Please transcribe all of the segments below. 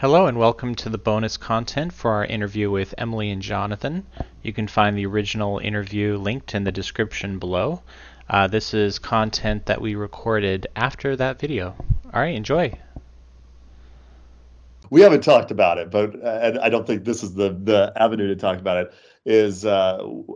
Hello and welcome to the bonus content for our interview with Emily and Jonathan. You can find the original interview linked in the description below. This is content that we recorded after that video. All right, enjoy. We haven't talked about it, but and I don't think this is the avenue to talk about it. Is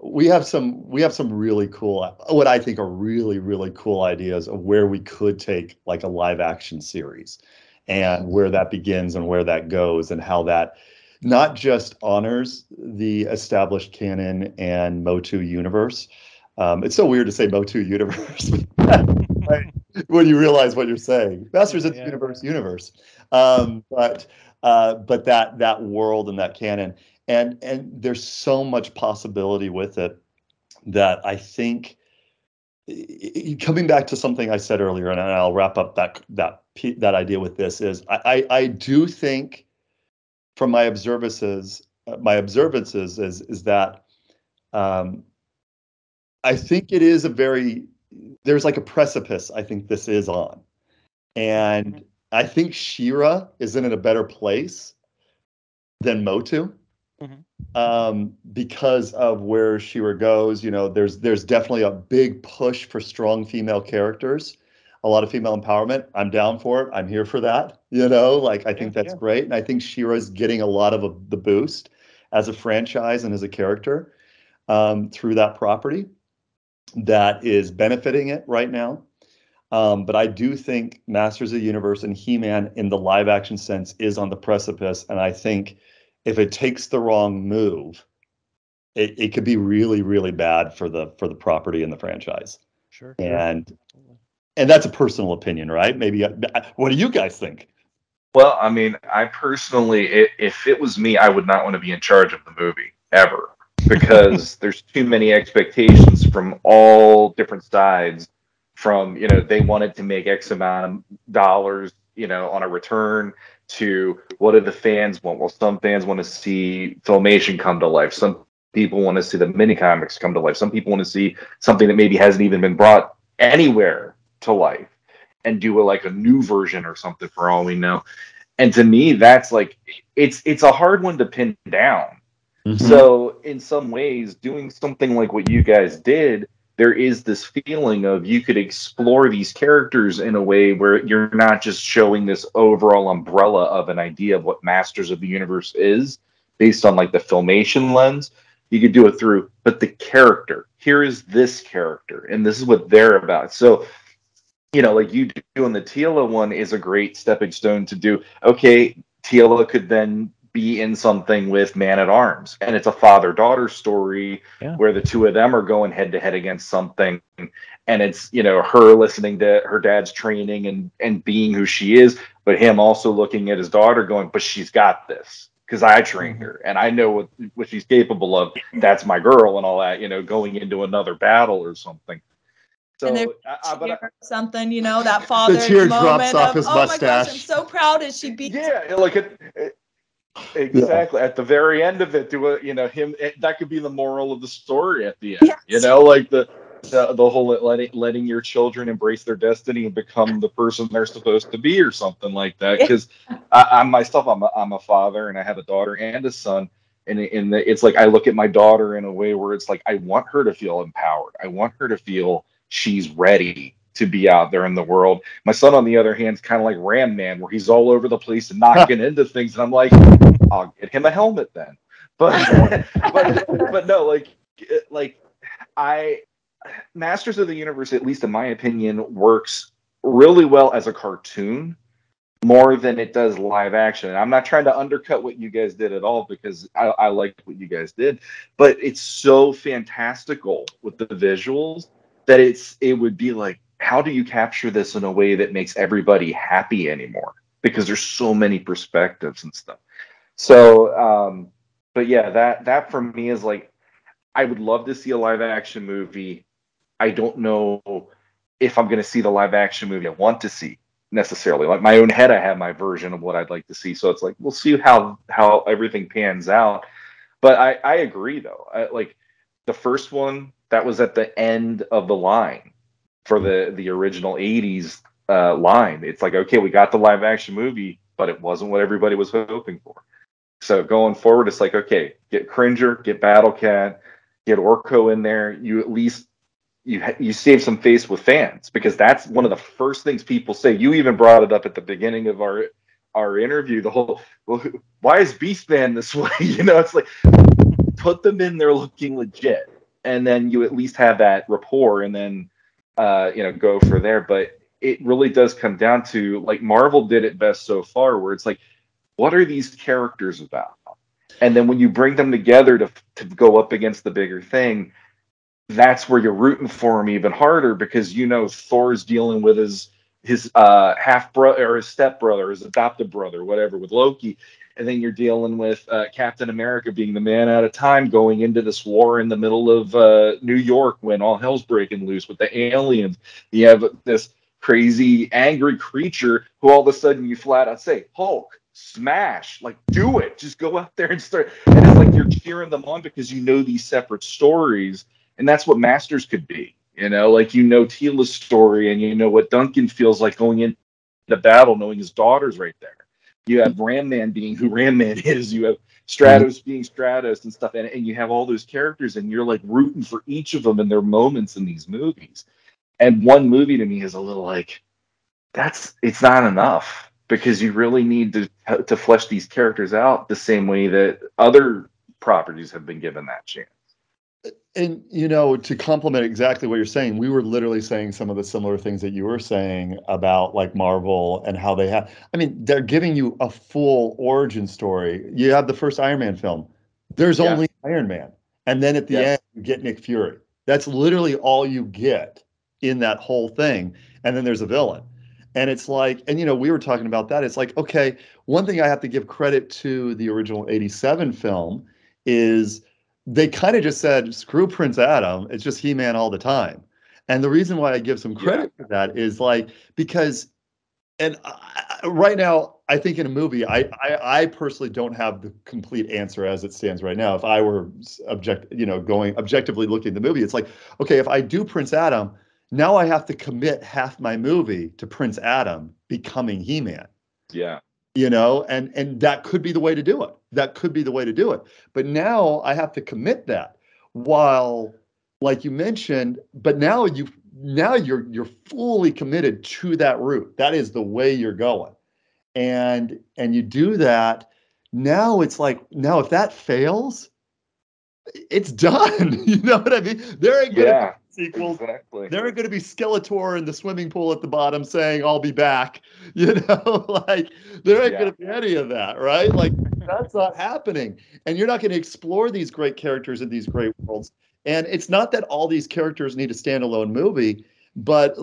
we have some really cool, what I think are really cool ideas of where we could take like a live action series, and where that begins and where that goes, and how that not just honors the established canon and Motu universe. It's so weird to say Motu universe right, when you realize what you're saying. Masters of the universe. But that world and that canon, and there's so much possibility with it that I think, coming back to something I said earlier, and I'll wrap up that idea with this, is I do think, from my observances is that, I think it is there's like a precipice I think this is on. And I think Shira is in a better place than Motu, because of where Shira goes. There's definitely a big push for strong female characters, a lot of female empowerment. I'm down for it. I'm here for that. I think that's great. And I think Shira's getting a lot of the boost as a franchise and as a character, through that property that is benefiting it right now. But I do think Masters of the Universe and He-Man in the live action sense is on the precipice. And I think if it takes the wrong move, it could be really bad for the property and the franchise. Sure. And that's a personal opinion, right? Maybe, what do you guys think? Well, I mean, I personally, if it was me, I would not want to be in charge of the movie ever, because there's too many expectations from all different sides. From, they wanted to make X amount of dollars, on a return, to what do the fans want? Well, some fans want to see Filmation come to life. Some people want to see the mini comics come to life. Some people want to see something that maybe hasn't even been brought anywhere to life, and do like a new version or something, for all we know. And to me, that's like, it's a hard one to pin down. So in some ways, doing something like what you guys did, there is this feeling of you could explore these characters in a way where you're not just showing this overall umbrella of an idea of what Masters of the Universe is based on like the Filmation lens. You could do it through, but the character, here is this character, and this is what they're about. So, like you doing the Teela one is a great stepping stone to do. Okay, Teela could then be in something with Man at Arms, and it's a father-daughter story where the two of them are going head to head against something, and it's her listening to her dad's training and being who she is, but him also looking at his daughter going, but she's got this because I trained her and I know what she's capable of. That's my girl, and all that, going into another battle or something. So, and something, that father the tear moment drops off of, his oh mustache. my gosh, I'm so proud as she beats. Yeah, like exactly. At the very end of it, him, that could be the moral of the story at the end. Yes. Like the whole letting your children embrace their destiny and become the person they're supposed to be, or something like that. Because I'm myself, I'm a father, and I have a daughter and a son. And it's like I look at my daughter in a way where it's like I want her to feel empowered. I want her to feel she's ready to be out there in the world. My son, on the other hand, is kind of like Ram Man, where he's all over the place and knocking into things. And I'm like, I'll get him a helmet then. But no, Masters of the Universe, at least in my opinion, works really well as a cartoon more than it does live action. And I'm not trying to undercut what you guys did at all, because I like what you guys did, but it's so fantastical with the visuals that it would be like, how do you capture this in a way that makes everybody happy anymore? Because there's so many perspectives and stuff. So, but yeah, that for me is like, I would love to see a live action movie. I don't know if I'm going to see the live action movie I want to see necessarily. Like my own head, I have my version of what I'd like to see. So it's like, we'll see how everything pans out. But I agree though. Like the first one, that was at the end of the line for the original 80s line. It's like, okay, we got the live action movie. but it wasn't what everybody was hoping for. So going forward, it's like, okay, get Cringer, get Battle Cat, get Orko in there. You at least you save some face with fans, because that's one of the first things people say. You even brought it up at the beginning of our interview. The whole, well, why is Beastman this way? It's like, put them in there looking legit, and then you at least have that rapport, and then go for there. But it really does come down to, like, Marvel did it best so far, where it's like, what are these characters about? And then when you bring them together to go up against the bigger thing, that's where you're rooting for him even harder, because Thor's dealing with his half brother, or his step brother, his adopted brother, whatever, with Loki. And then you're dealing with Captain America being the man out of time, going into this war in the middle of New York when all hell's breaking loose with the aliens. You have this crazy, angry creature who all of a sudden you flat out say, Hulk, smash, like, do it. Just go out there and start. And it's like you're cheering them on because these separate stories. And that's what Masters could be. Like, Teela's story, and what Duncan feels like going into battle, knowing his daughter's right there. You have Ram Man being who Ram Man is. You have Stratos being Stratos and stuff. And you have all those characters, and you're like rooting for each of them in their moments in these movies. And one movie to me is a little like, it's not enough, because you really need to flesh these characters out the same way that other properties have been given that chance. And, to complement exactly what you're saying, we were literally saying some of the similar things that you were saying about, like, Marvel and how they're giving you a full origin story. You have the first Iron Man film. There's only Iron Man. And then at the end, you get Nick Fury. That's literally all you get in that whole thing. And then there's a villain. And it's like, and, we were talking about that. It's like, okay, one thing I have to give credit to the original 87 film is they kind of just said, screw Prince Adam. It's just He-Man all the time. And the reason why I give some credit for that is, like, because, and right now, I think in a movie, I personally don't have the complete answer as it stands right now. If I were going objectively looking at the movie, it's like, okay, if I do Prince Adam, now I have to commit half my movie to Prince Adam becoming He-Man. Yeah. And that could be the way to do it. That could be the way to do it. But now I have to commit that, while, like you mentioned, but now you're fully committed to that route. That is the way you're going. And you do that. Now it's like, now if that fails, it's done. You know what I mean? There ain't gonna be sequels. Exactly. There ain't gonna be Skeletor in the swimming pool at the bottom saying, "I'll be back." Like, there ain't gonna be any of that, right? Like, that's not happening. And you're not gonna explore these great characters in these great worlds. And it's not that all these characters need a standalone movie, but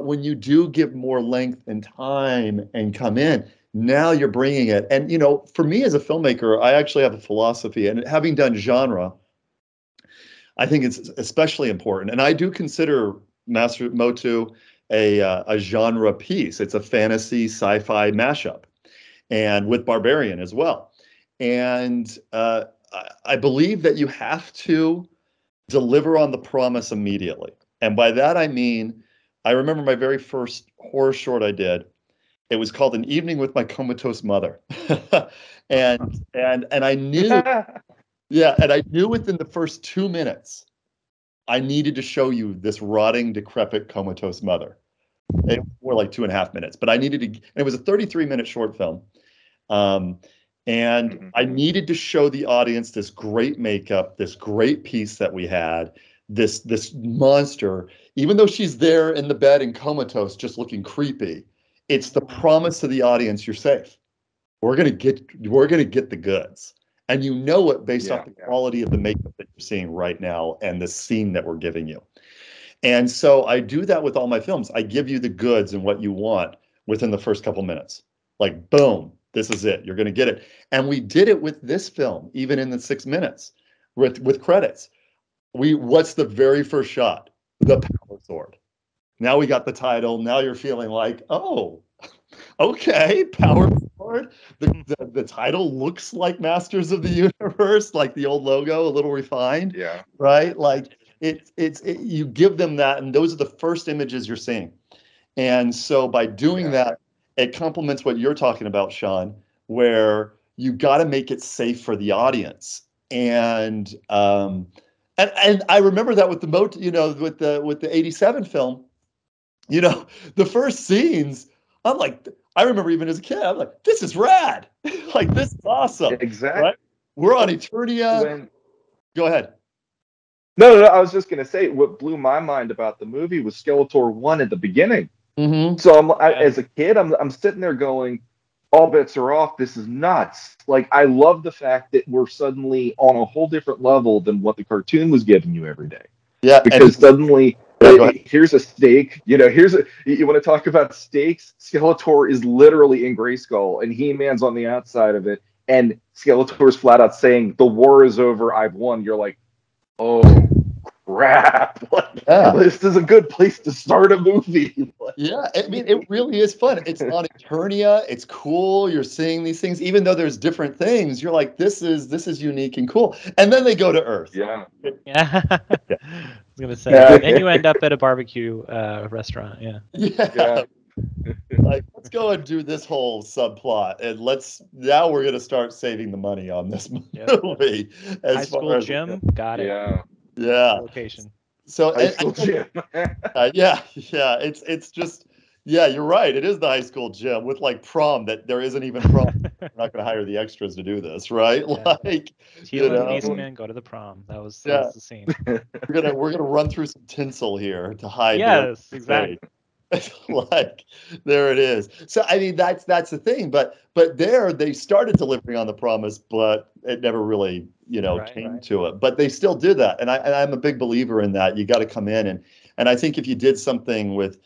when you do give more length and time and come in, now you're bringing it. And, for me as a filmmaker, I actually have a philosophy, and having done genre, I think it's especially important. And I do consider Motu a genre piece. It's a fantasy sci-fi mashup, and with Barbarian as well. And I believe that you have to deliver on the promise immediately. And by that, I mean, I remember my very first horror short I did. It was called An Evening with My Comatose Mother. and I knew, and I knew within the first 2 minutes, I needed to show you this rotting, decrepit, comatose mother. It was more like 2.5 minutes, but I needed to, and it was a 33-minute short film. And I needed to show the audience this great makeup, this great piece that we had, this monster, even though she's there in the bed and comatose, just looking creepy. It's the promise to the audience, you're safe. We're gonna get the goods. And you know it based off the quality of the makeup that you're seeing right now and the scene that we're giving you. And so I do that with all my films. I give you the goods and what you want within the first couple minutes. Like, boom, this is it. You're going to get it. And we did it with this film, even in the 6 minutes with credits. What's the very first shot? The power sword. Now we got the title. Now you're feeling like, oh, okay, power sword. The title looks like Masters of the Universe, like the old logo, a little refined. Yeah. Right? Like, you give them that, and those are the first images you're seeing. And so by doing that, it complements what you're talking about, Shawn, where you got to make it safe for the audience. And I remember that with the with the 87 film, the first scenes, I'm like, I remember even as a kid, I'm like, this is rad. Like, this is awesome. Exactly. Right? We're on Eternia. Go ahead. No, I was just going to say, what blew my mind about the movie was Skeletor 1 at the beginning. Mm-hmm. So as a kid, I'm sitting there going, all bets are off. This is nuts. Like, I love the fact that we're suddenly on a whole different level than what the cartoon was giving you every day. Yeah. Because suddenly, here's a stake. You want to talk about stakes? Skeletor is literally in Grayskull, and He-Man's on the outside of it. And Skeletor's flat out saying, the war is over, I've won. You're like, oh, crap. This is a good place to start a movie. Yeah, I mean, it really is fun. It's on Eternia. It's cool. You're seeing these things, even though there's different things. You're like, this is unique and cool. And then they go to Earth. Yeah. I was gonna say. Then you end up at a barbecue restaurant. Yeah. Like, let's go and do this whole subplot, and now we're gonna start saving the money on this movie. High school gym, got it. Yeah. Location. So high school gym. It's just, you're right. It is the high school gym with like prom that there isn't even prom. We're not going to hire the extras to do this, right? Yeah. Like, Teela and Eastman go to the prom. That was the scene. We're gonna run through some tinsel here to hide. Yes, exactly. Like, there it is. So I mean, that's the thing. But there they started delivering on the promise, but it never really came to it. But they still did that, and I'm a big believer in that. You got to come in and I think if you did something with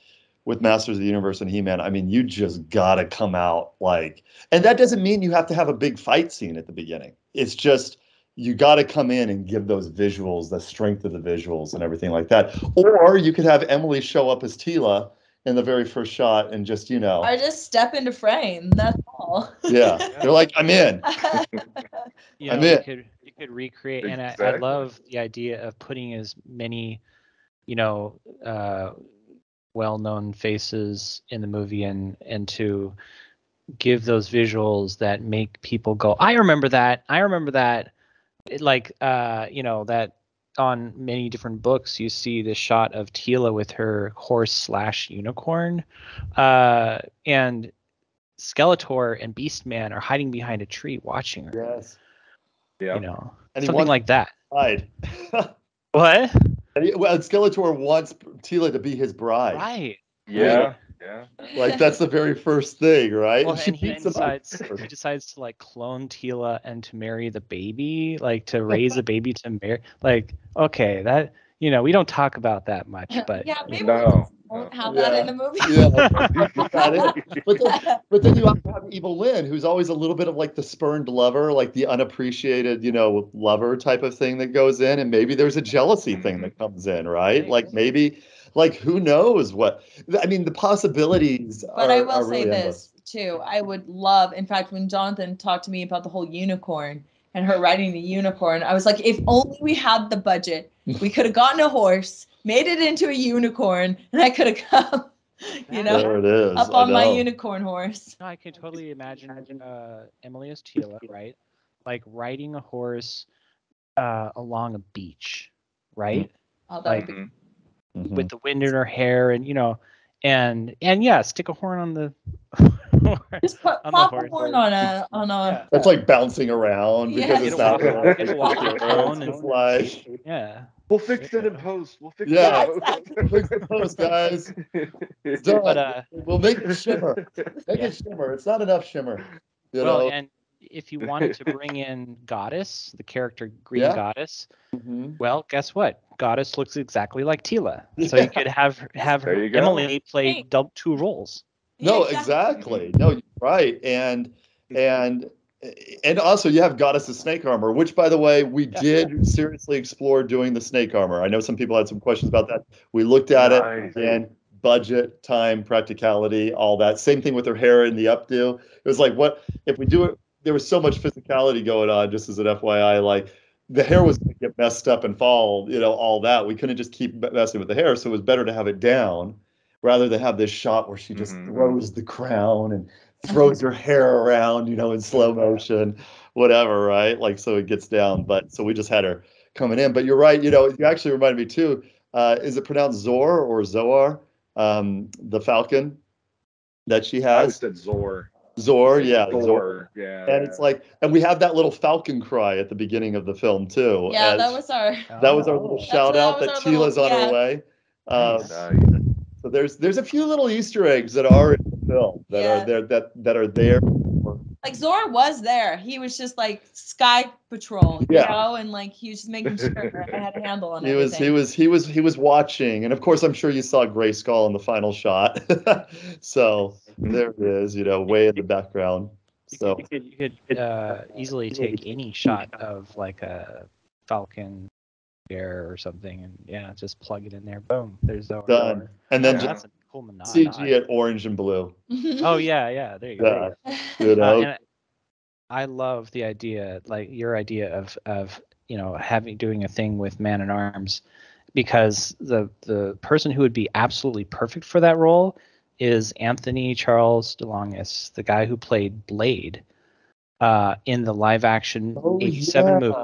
Masters of the Universe and He-Man, I mean, you just got to come out like, and that doesn't mean you have to have a big fight scene at the beginning. It's just you got to come in and give those visuals, the strength of the visuals and everything like that. Or you could have Emily show up as Teela in the very first shot and just, I just step into frame. That's all. Yeah. They're like, I'm in. I'm in. You could recreate, and I love the idea of putting as many, well-known faces in the movie and to give those visuals that make people go, I remember that. That on many different books, you see the shot of Teela with her horse/unicorn, and Skeletor and Beastman are hiding behind a tree watching her. Yes. Yeah. And something like that. Bride. What? Well, Skeletor wants Teela to be his bride. Right. Yeah. Like, that's the very first thing, right? Well, and she decides to like clone Teela and to marry the baby, like to raise a baby to marry. Like, okay, that we don't talk about that much, but maybe won't have that in the movie. But then you have Evil Lynn, who's always a little bit of like the spurned lover, like the unappreciated, lover type of thing that goes in, and maybe there's a jealousy thing that comes in, right? Like, maybe. Like, who knows what? I mean, the possibilities but I will really say this endless. too. I would love, in fact, when Jonathan talked to me about the whole unicorn and her riding the unicorn, I was like, if only we had the budget, we could have gotten a horse, made it into a unicorn, and I could have come, there it is. up on my unicorn horse. No, I can totally imagine Emily as Teela, right? Like riding a horse along a beach, right? Oh, that would be. With the wind in her hair, and and stick a horn on the just plop a horn on a that's like bouncing around because it's not like we'll fix it in post. We'll fix it in post, guys. It's done. But we'll make it shimmer. It shimmer. It's not enough shimmer. And if you wanted to bring in Goddess, the character Green Goddess, well, guess what? Goddess looks exactly like Teela, so you could have her, Emily play two roles. No, exactly. No, you're right, and also you have Goddess's snake armor, which, by the way, we did seriously explore doing the snake armor. I know some people had some questions about that. We looked at it again. Budget, time, practicality, all that. Same thing with her hair in the updo. It was like, what if we do it? There was so much physicality going on, just as an FYI, like the hair was going to get messed up and fall, all that. We couldn't just keep messing with the hair, so it was better to have it down. rather than have this shot where she just Mhm. throws the crown and throws her hair around, in slow motion, whatever, right? Like, so it gets down. But so we just had her coming in. But you're right, you actually reminded me too. Is it pronounced Zor or Zoar? The falcon that she I always has? said Zor. Zor, yeah, Zor. Zor. Yeah. And it's like, and we have that little falcon cry at the beginning of the film too. Yeah, as that was our. that was our little shout out that Teela's on her way. Nice. So there's a few little Easter eggs that are in the film that Yeah. are there that are there. Like Zor was there. He was just like Sky Patrol, Yeah. and like he was just making sure I had a handle on He everything. was watching, and of course I'm sure you saw Grayskull in the final shot. So there it is, way in the background. So You could easily take any shot of like a falcon bear or something, and just plug it in there. Boom, there's Zor. done. And then That's just a cool nod. CG at orange and blue. Oh yeah, there you go. Yeah. And I love the idea, like your idea of doing a thing with Man-at-Arms, because the person who would be absolutely perfect for that role is Anthony Charles DeLongis, the guy who played Blade in the live action 87 movie.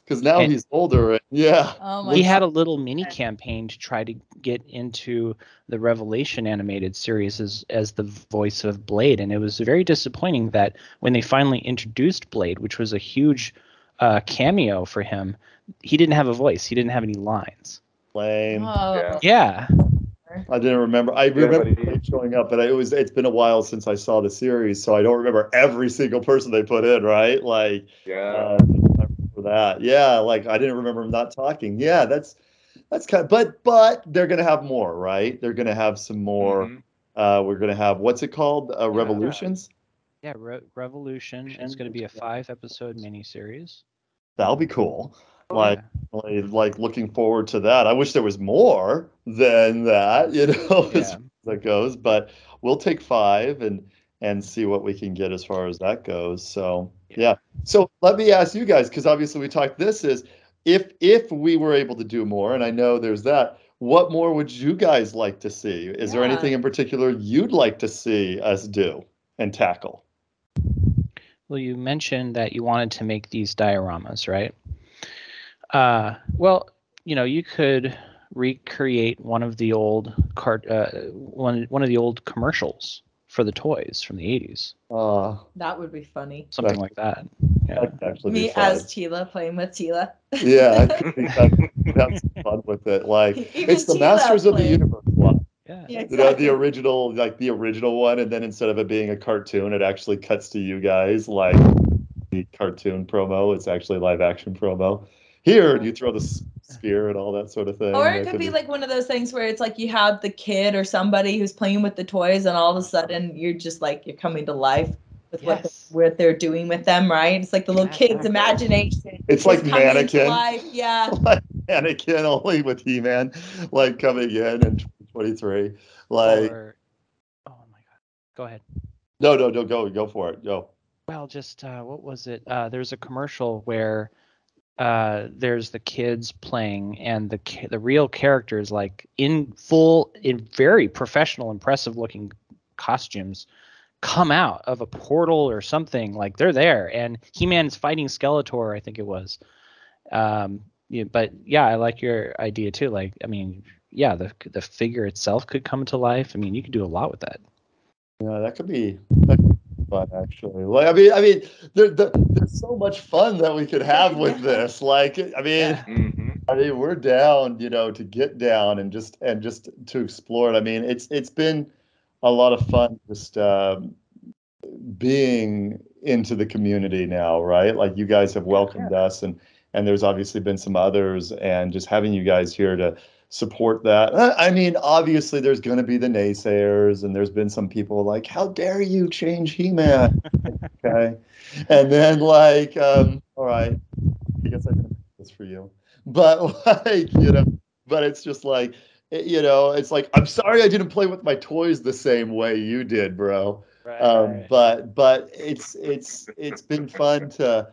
Because now he's older. Yeah. Oh my He God. had a little mini campaign to try to get into the Revelation animated series as the voice of Blade, and it was very disappointing that when they finally introduced Blade, which was a huge cameo for him, he didn't have a voice. He didn't have any lines. Lame. Oh. Yeah. I didn't remember. I remember Blade showing up, but it's been a while since I saw the series, so I don't remember every single person they put in, right? Like, I remember that. Yeah, like I didn't remember him not talking. Yeah, that's kind of, but they're gonna have more, right? They're gonna have some more. We're gonna have, what's it called? Revolutions? Yeah, Revolution is going to be a 5-episode miniseries. That'll be cool. Like looking forward to that. I wish there was more than that, as that goes. But we'll take 5 and see what we can get as far as that goes. So yeah. So let me ask you guys, because obviously we talked. This is if we were able to do more, and I know there's that. What more would you guys like to see? Is there anything in particular you'd like to see us do and tackle? Well, you mentioned that you wanted to make these dioramas, right? Well, you could recreate one of the old one of the old commercials for the toys from the 80s. That would be funny. Something like that. Yeah. Me as Teela playing with Teela. Yeah, I think that's fun with it. Like, Even it's the Teela Masters of the played. Universe one. Yeah. Exactly. The original one, and then instead of it being a cartoon, it actually cuts to you guys like the cartoon promo. It's actually live action promo. Here, you throw the spear and all that sort of thing. Or it could be like one of those things where it's like you have the kid or somebody who's playing with the toys, and all of a sudden you're just like you're coming to life with what they're doing with them, right? It's like the little kid's imagination. It's like coming to Mannequin. life. Yeah. Like Mannequin, only with He-Man, like coming in 2023. Like, oh my God, go ahead. No, go for it. Go. Well, just what was it? There's a commercial where there's the kids playing, and the real characters, like in very professional, impressive looking costumes, come out of a portal or something. Like they're there, and He-Man is fighting Skeletor, I think it was. But yeah, I like your idea too. Like, I mean, yeah, the figure itself could come to life. I mean, you could do a lot with that. Yeah, that could be fun, actually. Like, I mean, there's so much fun that we could have with this. Like, I mean, we're down, to get down and just to explore it. I mean, it's been a lot of fun just being into the community now, right? Like, you guys have welcomed us, and there's obviously been some others, and just having you guys here to support that. I mean, obviously there's going to be the naysayers, and there's been some people like, how dare you change He-Man? Okay. And then like, all right, I guess I didn't make this for you. But like, but it's just like, it's like, I'm sorry I didn't play with my toys the same way you did, bro. Right. But it's been fun to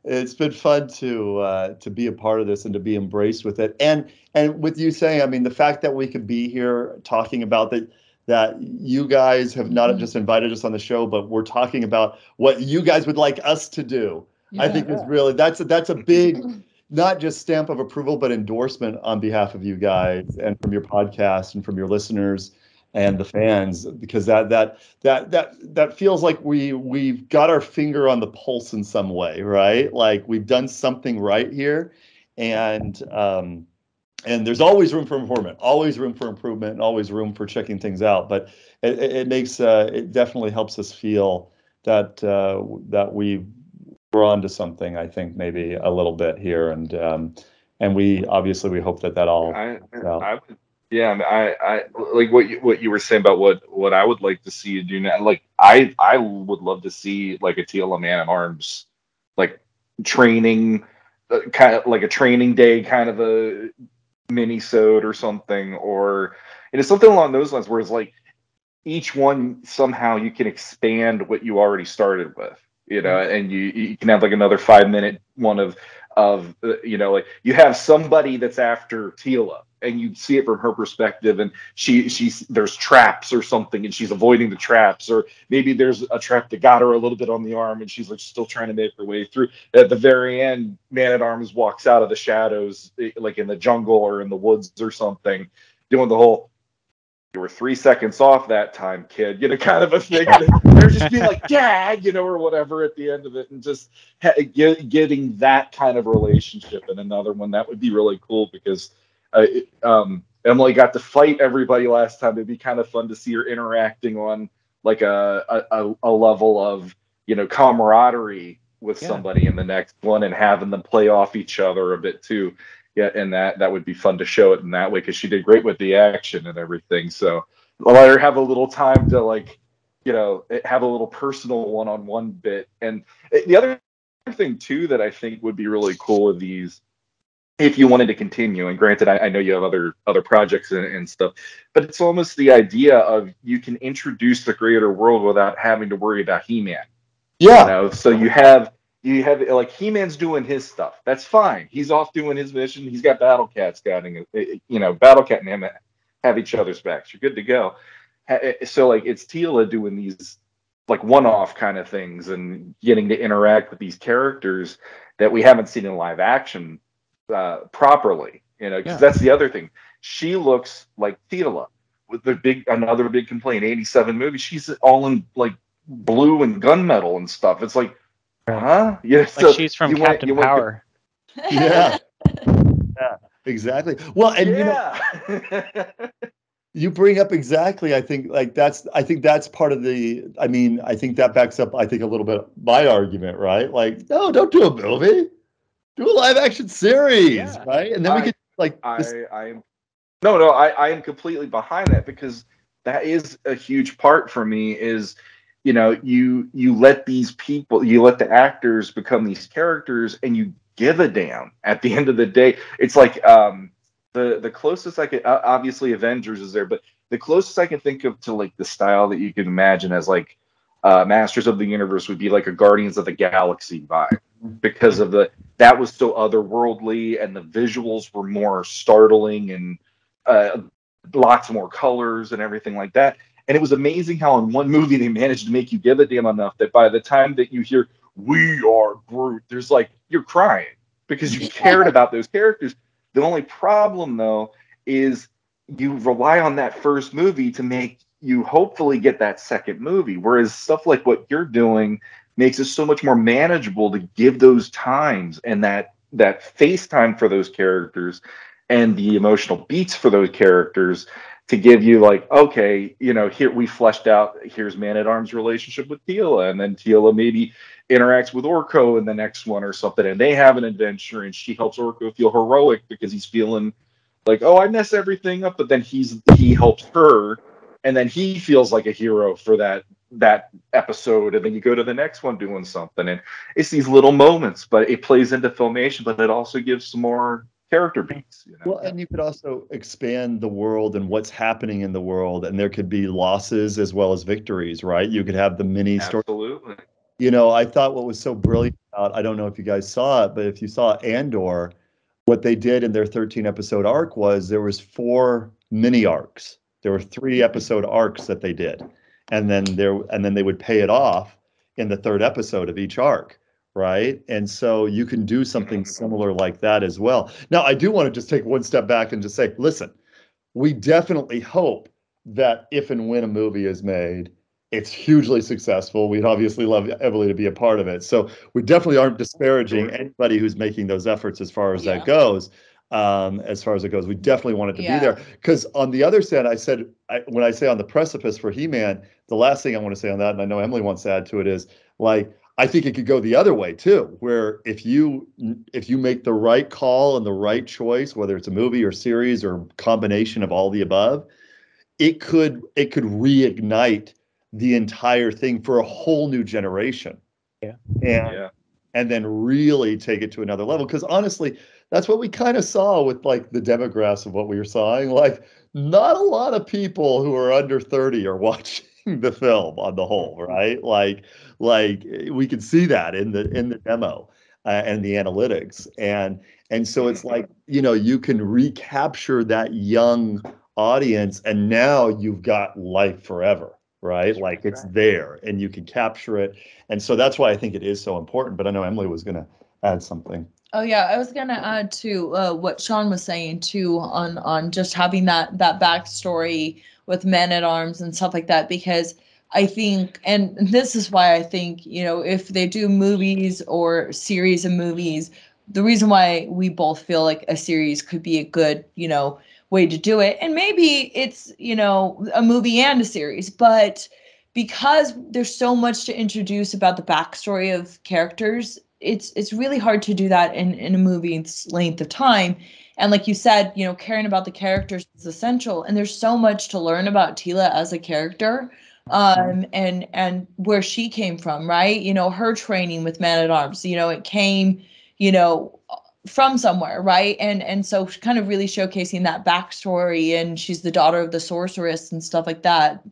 It's been fun to be a part of this and to be embraced with it. And with you saying, I mean, the fact that we could be here talking about that you guys have not just invited us on the show, but we're talking about what you guys would like us to do. I think is really that's a big, not just stamp of approval, but endorsement on behalf of you guys and from your podcast and from your listeners and the fans, because that feels like we've got our finger on the pulse in some way, right? Like we've done something right here, and there's always room for improvement, and always room for checking things out. But it makes it definitely helps us feel that that we're onto something. I think maybe a little bit here, and we obviously we hope that all. Yeah, I like what you were saying about what I would like to see you do now. Like I would love to see like a Teela Man at Arms, like training, kind of like a training day, kind of a mini-sode or something, or something along those lines, where it's like each one somehow you can expand what you already started with, and you can have like another 5-minute one of like you have somebody that's after Teela, and you see it from her perspective, and she's there's traps or something, and she's avoiding the traps, or maybe there's a trap that got her a little bit on the arm, and she's like still trying to make her way through. At the very end, Man at Arms walks out of the shadows, like in the jungle or in the woods or something, doing the whole "you were 3 seconds off that time, kid," kind of a thing. They're just being like, "Dad," or whatever at the end of it, and just getting that kind of relationship. And another one that would be really cool, because Emily got to fight everybody last time. It'd be kind of fun to see her interacting on like a level of camaraderie with somebody in the next one, and having them play off each other a bit too. Yeah, and that would be fun to show it in that way, because she did great with the action and everything. So let her have a little time to have a little personal one-on-one bit. And the other thing too that I think would be really cool with these, if you wanted to continue, and granted, I know you have other projects and stuff, but it's almost the idea of you can introduce the greater world without having to worry about He-Man. Yeah. So you have like He-Man's doing his stuff. That's fine. He's off doing his mission. He's got Battle Cat scouting. Battle Cat and him have each other's backs. You're good to go. So like it's Teela doing these like one-off kind of things and getting to interact with these characters that we haven't seen in live action properly. Because that's the other thing. She looks like Teela. With another big complaint. 87 movie. She's all in like blue and gunmetal and stuff. It's like, huh? Yeah, like she's from Captain Power. Yeah. Yeah, exactly. Well, and you bring up exactly, I think that's part of the, I think that backs up, I think, a little bit my argument, right? Like, no, don't do a movie. Do a live action series, right? And then we could I am completely behind that, because that is a huge part for me is, you let these people, you let the actors become these characters, and you give a damn at the end of the day. It's like the closest I could, obviously Avengers is there, but the closest I can think of to like the style that you can imagine as like Masters of the Universe would be like a Guardians of the Galaxy vibe, because of that was so otherworldly, and the visuals were more startling, and lots more colors and everything like that. And it was amazing how in one movie they managed to make you give a damn enough that by the time that you hear "We are Groot," there's like, you're crying because you cared about those characters. The only problem though is you rely on that first movie to make you hopefully get that second movie. Whereas stuff like what you're doing makes it so much more manageable to give those times and that face time for those characters and the emotional beats for those characters, to give you like, okay, here we fleshed out, here's Man at Arms' relationship with Teela, and then Teela maybe interacts with Orko in the next one or something, and they have an adventure, and she helps Orko feel heroic because he's feeling like, oh, I mess everything up, but then he helps her, and then he feels like a hero for that episode, and then you go to the next one doing something, and it's these little moments, but it plays into Filmation, but it also gives some more character beats. Well, and you could also expand the world and what's happening in the world, and there could be losses as well as victories, right? You could have the mini story. Absolutely. I thought what was so brilliant about, I don't know if you guys saw it, but if you saw Andor, what they did in their 13 episode arc was there was 4 mini arcs. There were 3 episode arcs that they did. And then they would pay it off in the 3rd episode of each arc, right? And so you can do something similar like that as well. Now, I do want to just take one step back and just say, listen, we definitely hope that if and when a movie is made, it's hugely successful. We'd obviously love Emily to be a part of it. So we definitely aren't disparaging anybody who's making those efforts as far as that goes. As far as it goes, we definitely want it to be there. Because on the other side, when I say on the precipice for He-Man, the last thing I want to say on that, and I know Emily wants to add to it, is like, I think it could go the other way too, where if you make the right call and the right choice, whether it's a movie or series or combination of all the above, it could reignite the entire thing for a whole new generation. And then really take it to another level. Because honestly, that's what we kind of saw with like the demographics of what we were saying. Like, not a lot of people who are under 30 are watching the film on the whole, right? Like we could see that in the demo and the analytics. And so it's like, you can recapture that young audience, and now you've got life forever. Right? Like it's there and you can capture it. And so that's why I think it is so important. But I know Emily was going to add something. Oh yeah, I was gonna add to what Shawn was saying too on just having that backstory with Men at Arms and stuff like that, because I think, and this is why I think, if they do movies or series of movies, the reason why we both feel like a series could be a good, way to do it. And maybe it's, a movie and a series, but because there's so much to introduce about the backstory of characters, it's really hard to do that in a movie's length of time. And like you said, caring about the characters is essential. And there's so much to learn about Teela as a character, and where she came from, right? Her training with Man at Arms, it came, from somewhere, right? And so kind of really showcasing that backstory, and she's the daughter of the sorceress and stuff like that.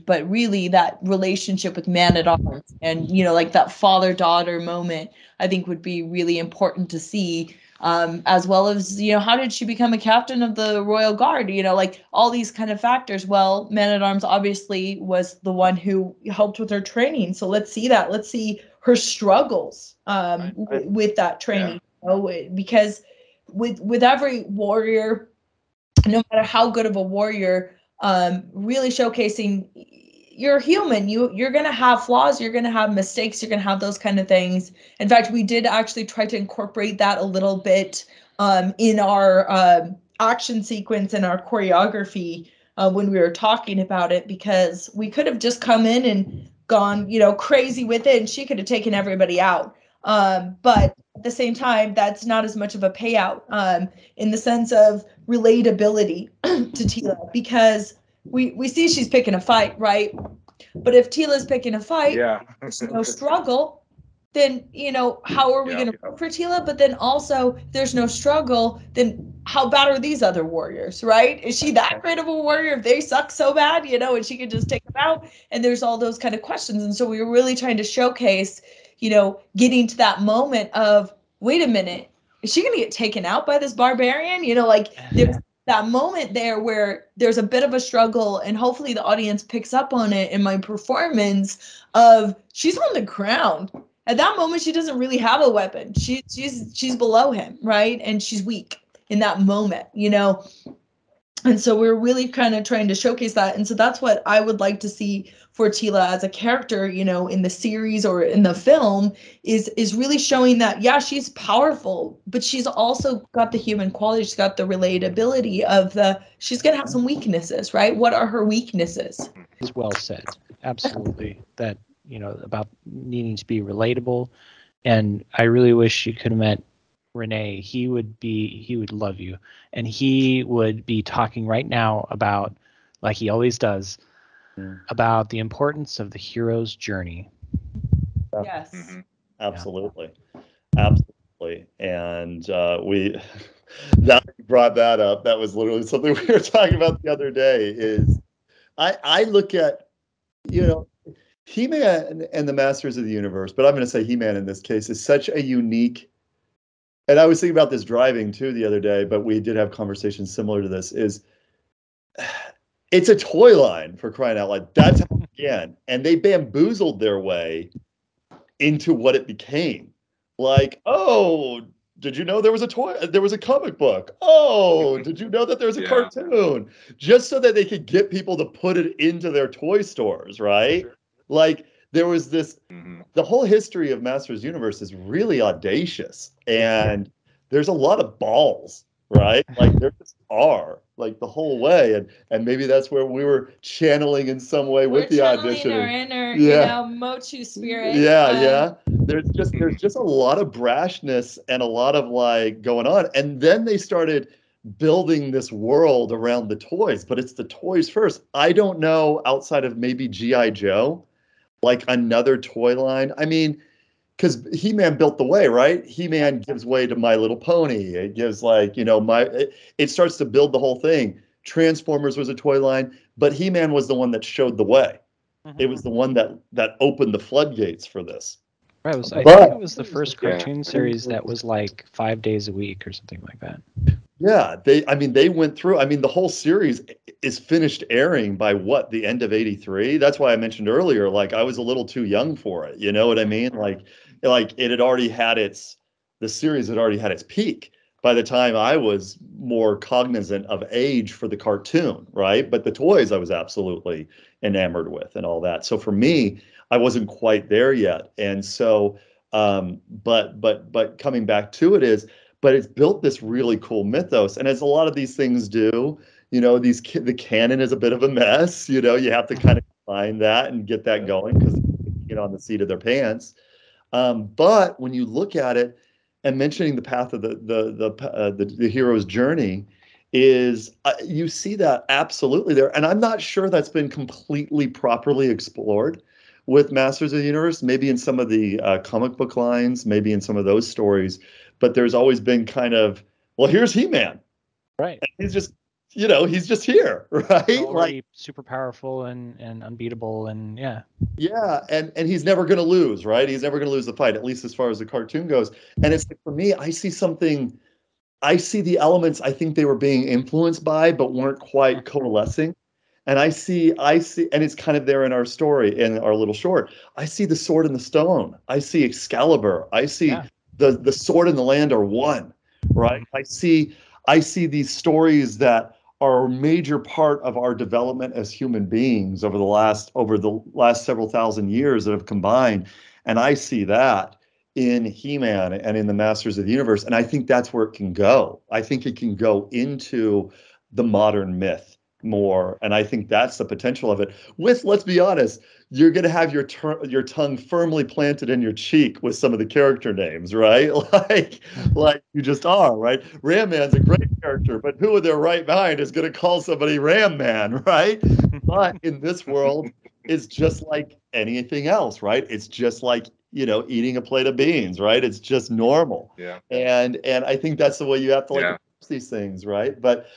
But really that relationship with Man at Arms and, like that father-daughter moment, I think would be really important to see, as well as, how did she become a captain of the Royal Guard? Like all these kind of factors. Well, Man at Arms obviously was the one who helped with her training. So let's see that. Let's see her struggles with that training. Because with every warrior, no matter how good of a warrior, really showcasing you're human, you're gonna have flaws, you're gonna have mistakes, you're gonna have those kind of things. In fact, we did actually try to incorporate that a little bit in our action sequence and our choreography when we were talking about it, because we could have just come in and gone crazy with it, and she could have taken everybody out. But at the same time, that's not as much of a payout in the sense of relatability to Teela, because we see she's picking a fight, right? But if Teela's picking a fight, there's no struggle, then, how are we going to root for Teela? But then also, if there's no struggle, then how bad are these other warriors, right? Is she that great of a warrior if they suck so bad, and she can just take them out? And there's all those kind of questions. And so we were really trying to showcase, getting to that moment of, wait a minute, is she going to get taken out by this barbarian? There's that moment there where there's a bit of a struggle, and hopefully the audience picks up on it in my performance of, she's on the ground. At that moment, she doesn't really have a weapon. She's below him, right? And she's weak in that moment, And so we're really kind of trying to showcase that. And so that's what I would like to see for Teela as a character, in the series or in the film, is really showing that, yeah, she's powerful, but she's also got the human quality. She's got the relatability of she's going to have some weaknesses, right? What are her weaknesses? It's well said. Absolutely. That, about needing to be relatable. And I really wish you could have met Renee. He would love you. And he would be talking right now about, like he always does, about the importance of the hero's journey. Yes. Mm-hmm. Absolutely. Yeah. Absolutely. And we brought that up. That was literally something we were talking about the other day. Is I look at, He-Man and the Masters of the Universe, but I'm going to say He-Man in this case, is such a unique. And I was thinking about this driving too the other day, but we did have conversations similar to this. It's a toy line, for crying out loud. That's how it began, and they bamboozled their way into what it became. Like, oh, did you know there was a toy? There was a comic book. Oh, did you know that there's a cartoon? Just so that they could get people to put it into their toy stores, right? Like, there was this. The whole history of Masters Universe is really audacious, and there's a lot of balls, right? Like, there just are, like, the whole way, and maybe that's where we were channeling in some way with the audition. Our inner, you know, motu spirit. Yeah. There's just a lot of brashness and a lot of like going on, and then they started building this world around the toys, but it's the toys first. I don't know, outside of maybe G.I. Joe, like another toy line. I mean, because He-Man built the way, right? He-Man gives way to My Little Pony. It gives, like, you know, it starts to build the whole thing. Transformers was a toy line, but He-Man was the one that showed the way. It was the one that opened the floodgates for this. Right, I think it was the first cartoon series that was like 5 days a week or something like that. Yeah, they went through. I mean, the whole series is finished airing by the end of '83. That's why I mentioned earlier, like, I was a little too young for it. You know what I mean? Like it had already had the series had already had its peak by the time I was more cognizant of age for the cartoon, right? But the toys I was absolutely enamored with and all that. So for me, I wasn't quite there yet. And so, but coming back to it but it's built this really cool mythos. And as a lot of these things do, you know, the canon is a bit of a mess. You know, you have to kind of find that and get that going because they get on the seat of their pants. But when you look at it, and mentioning the path of the hero's journey, is you see that absolutely there. And I'm not sure that's been completely properly explored with Masters of the Universe, maybe in some of the comic book lines, maybe in some of those stories, but there's always been kind of, well, here's He-Man. Right. And he's just, you know, he's just here, right? Like super powerful and unbeatable, and yeah. Yeah, and he's never going to lose, right? He's never going to lose the fight, at least as far as the cartoon goes. And it's like, for me, I see the elements I think they were being influenced by, but weren't quite coalescing. And I see, and it's kind of there in our story, in our little short. I see the sword and the stone. I see Excalibur. I see the sword and the land are one, right? I see these stories that are a major part of our development as human beings over the last several thousand years that have combined. And I see that in He-Man and in the Masters of the Universe. And I think that's where it can go. I think it can go into the modern myth more. And I think that's the potential of it. Let's be honest, you're going to have your tongue firmly planted in your cheek with some of the character names, right? Like you just are, right? Ram Man's a great character, but who in their right mind is going to call somebody Ram Man, right? But in this world, it's just like anything else, right? It's just like, you know, eating a plate of beans, right? It's just normal. Yeah. And I think that's the way you have to approach these things, right? But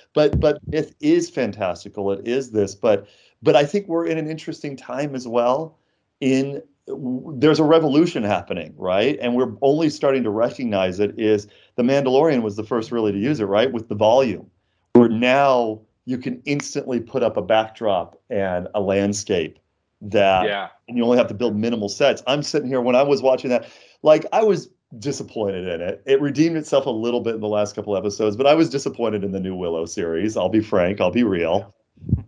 myth is fantastical. It is this, but I think we're in an interesting time as well. There's a revolution happening, right? And we're only starting to recognize it. Is The Mandalorian was the first really to use it, right? With the volume, where now you can instantly put up a backdrop and a landscape and you only have to build minimal sets. I'm sitting here when I was watching that, like, I was disappointed in it. It redeemed itself a little bit in the last couple episodes, but I was disappointed in the new Willow series. I'll be frank, I'll be real.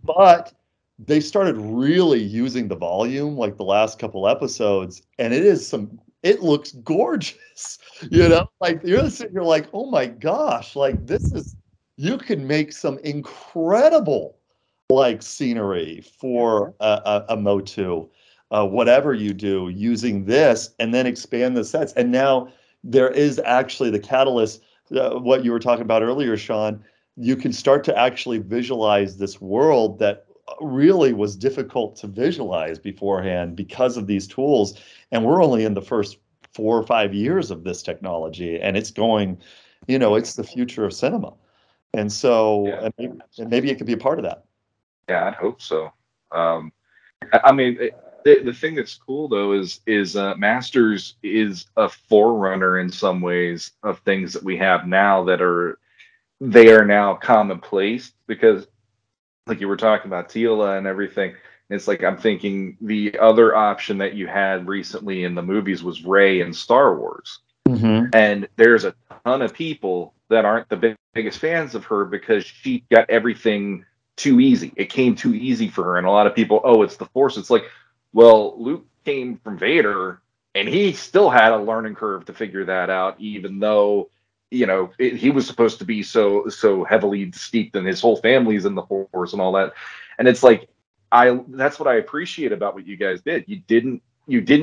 But they started really using the volume like the last couple episodes, and it looks gorgeous. You know, like you're sitting here like, oh my gosh, like you can make some incredible like scenery for a motu, whatever you do using this, and then expand the sets. And now there is actually the catalyst, what you were talking about earlier, Shawn. You can start to actually visualize this world that really was difficult to visualize beforehand because of these tools. And we're only in the first 4 or 5 years of this technology, and it's going, you know, it's the future of cinema. And so, and maybe it could be a part of that. Yeah, I'd hope so. I mean, the thing that's cool though is Masters is a forerunner in some ways of things that we have now that are now commonplace, because like you were talking about Teela and everything. It's like I'm thinking the other option that you had recently in the movies was Rey in Star Wars. Mm-hmm. And there's a ton of people that aren't the biggest fans of her because she got everything too easy. It came too easy for her. And a lot of people, oh, it's the Force. It's like, well, Luke came from Vader and he still had a learning curve to figure that out, even though, you know, he was supposed to be so heavily steeped in his whole family's in the Force and all that. And it's like, that's what I appreciate about what you guys did. You didn't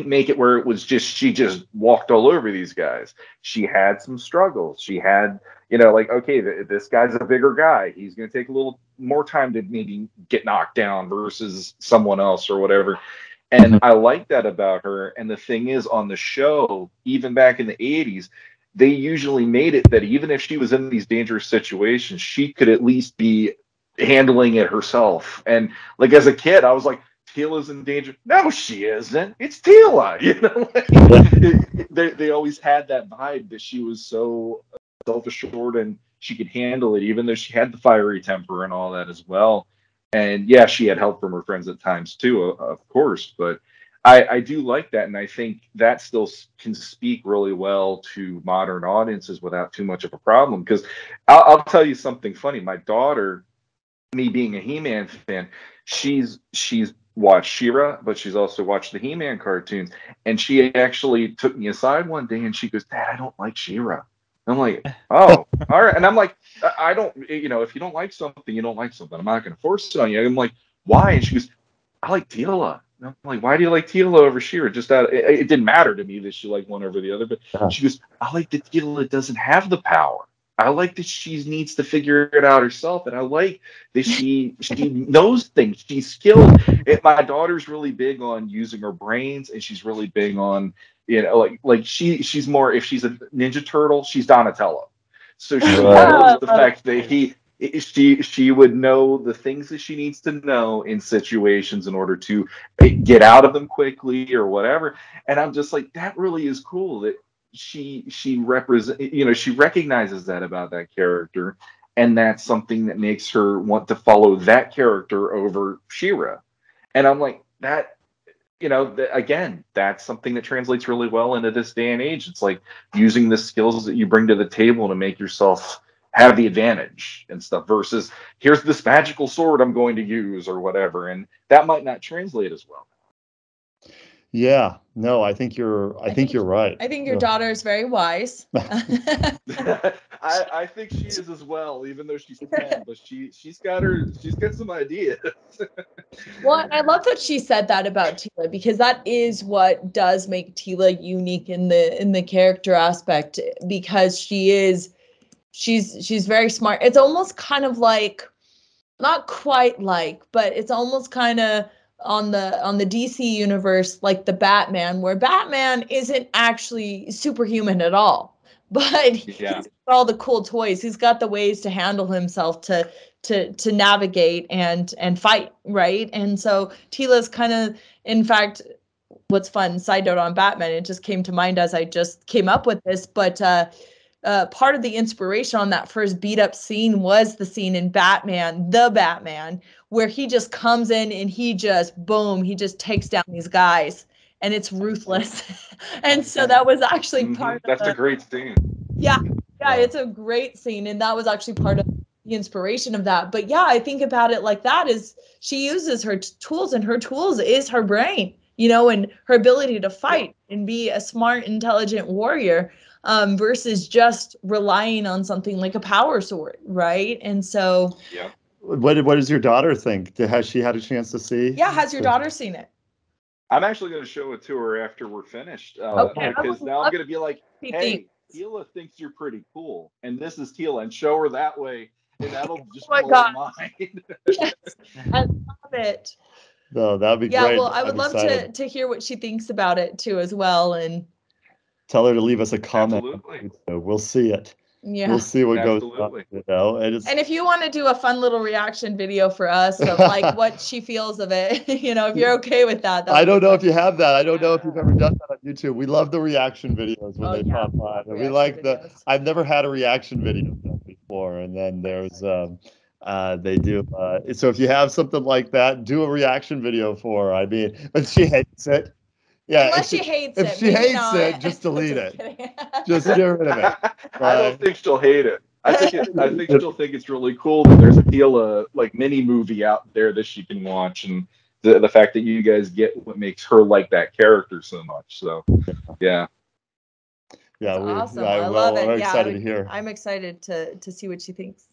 make it where it was just she just walked all over these guys. She had some struggles. She had, you know, like, okay, this guy's a bigger guy. He's going to take a little more time to maybe get knocked down versus someone else or whatever. And I like that about her. And the thing is, on the show, even back in the 80s, they usually made it that even if she was in these dangerous situations, she could at least be handling it herself. And like as a kid, I was like, Teela's in danger. No, she isn't. It's Teela. You know, they always had that vibe that she was so self-assured and she could handle it, even though she had the fiery temper and all that as well. And yeah, she had help from her friends at times too, of course. But I do like that, and I think that still can speak really well to modern audiences without too much of a problem. Because I'll tell you something funny. My daughter, me being a He-Man fan, she's watched She-Ra, but she's also watched the He-Man cartoons. And she actually took me aside one day and she goes, "Dad, I don't like She-Ra." I'm like, "Oh, all right." And I'm like, I don't, you know, if you don't like something, you don't like something. I'm not going to force it on you. I'm like, "Why?" And she goes, "I like Teela." And I'm like, "Why do you like Teela over She-Ra?" Just it didn't matter to me that she liked one over the other. But she goes, "I like that Teela doesn't have the power. I like that she needs to figure it out herself, and I like that she knows things. She's skilled." My daughter's really big on using her brains, and she's really big on, you know, like she's more, if she's a Ninja Turtle, she's Donatello. So she knows the fact that she would know the things that she needs to know in situations in order to get out of them quickly or whatever. And I'm just like, that really is cool that she represent, you know, she recognizes that about that character, and that's something that makes her want to follow that character over She-Ra. And I'm like, that, you know, again, that's something that translates really well into this day and age. It's like using the skills that you bring to the table to make yourself have the advantage and stuff, versus here's this magical sword I'm going to use or whatever. And that might not translate as well. Yeah, no, I think you're right. I think your daughter is very wise. I think she is as well, even though she's 10, but she's got some ideas. Well, I love that she said that about Teela, because that is what does make Teela unique in the character aspect, because she's very smart. It's almost kind of like, not quite like, but it's almost kind of on the DC universe, like the Batman, where Batman isn't actually superhuman at all, but he's got all the cool toys. He's got the ways to handle himself to navigate and fight, right? And so Teela's kind of, in fact, what's fun, side note on Batman, it just came to mind as I just came up with this, but part of the inspiration on that first beat up scene was the scene in the Batman, where he just comes in and he just, boom, he just takes down these guys, and it's ruthless. And so that was actually part of a great scene. Yeah, it's a great scene. And that was actually part of the inspiration of that. But yeah, I think about it like that, is she uses her tools, and her tools is her brain, you know, and her ability to fight and be a smart, intelligent warrior, versus just relying on something like a power sword, right? And so, what does your daughter think? Has she had a chance to see? Yeah, has your daughter seen it? I'm actually going to show it to her after we're finished, because now I'm going to be like, "Hey, Teela thinks you're pretty cool, and this is Teela," and show her that way, and that'll just blow her mind. Yes, I love it. No, that'd be great. Yeah, well, I would love to hear what she thinks about it too, as well, and tell her to leave us a comment. Absolutely. We'll see it. Yeah. We'll see what Absolutely. goes on, and if you want to do a fun little reaction video for us of like what she feels of it, if you're okay with that. I don't know if you have that. I don't know if you've ever done that on YouTube. We love the reaction videos when they pop on. And we like videos. I've never had a reaction video done before. And then there's they do so if you have something like that, do a reaction video for her. I mean, but she hates it. Yeah, unless she hates it. If she hates it, just delete it. Just get rid of it. I don't think she'll hate it. I think she'll think it's really cool that there's a Teela like mini movie out there that she can watch, and the fact that you guys get what makes her like that character so much. So, yeah. Yeah, awesome. I love it. I'm excited to hear. I'm excited to see what she thinks.